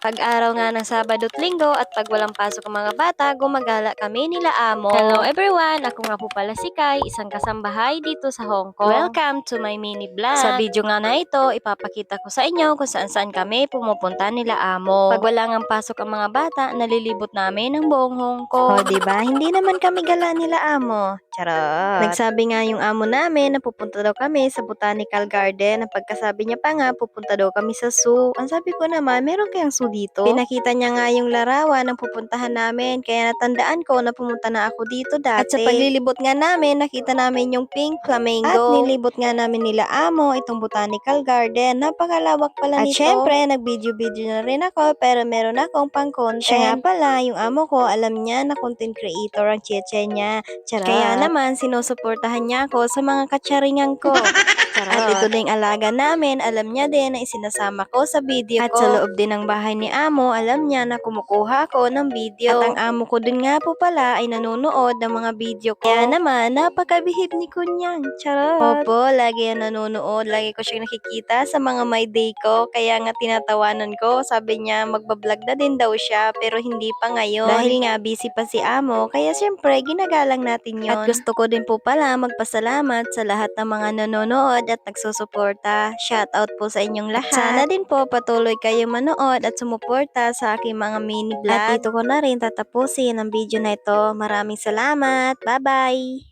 Pag-araw nga ng Sabado't Linggo at pag walang pasok ang mga bata, gumagala kami nila amo. Hello everyone! Ako nga po pala si Kai, isang kasambahay dito sa Hong Kong. Welcome to my mini vlog. Sa video nga na ito, ipapakita ko sa inyo kung saan kami pumupunta nila amo. Pag wala nga pasok ang mga bata, nalilibot namin ang buong Hong Kong. O diba, hindi naman kami gala nila amo. Charot! Nagsabi nga yung amo namin na pupunta daw kami sa Botanical Garden. Ang pagkasabi niya pa nga, pupunta daw kami sa zoo. Ang sabi ko naman, meron kayang zoo dito? Pinakita niya nga yung larawan ng pupuntahan namin, kaya natandaan ko na pumunta na ako dito dati. At sa paglilibot nga namin, nakita namin yung pink flamingo. At nilibot nga namin nila amo itong Botanical Garden. Napakalawak pala nito. At syempre, nag-video-video na rin ako, pero meron akong pang-content. Siya nga pala, yung amo ko, alam niya na content creator ang chiche niya. Charot. Kaya naman, sinusuportahan niya ako sa mga katsaringan ko. At ito ding alaga namin, alam niya din na isinasama ko sa video ko. At sa loob din ng bahay ni amo, alam niya na kumukuha ako ng video. At ang amo ko din nga po pala ay nanonood ng mga video ko. Kaya naman, napakabihib ni Kunyang. Charot. Opo, lagi yan nanonood. Lagi ko siyang nakikita sa mga my day ko. Kaya nga tinatawanan ko. Sabi niya, magbablog na din daw siya, pero hindi pa ngayon. Dahil nga busy pa si amo, kaya siyempre, ginagalang natin yon. At gusto ko din po pala magpasalamat sa lahat ng mga nanonood at nagsusuporta. Shoutout po sa inyong lahat. Sana din po patuloy kayong manood at sumuporta sa aking mga mini vlog. At dito ko na rin tatapusin ang video na ito. Maraming salamat. Bye-bye!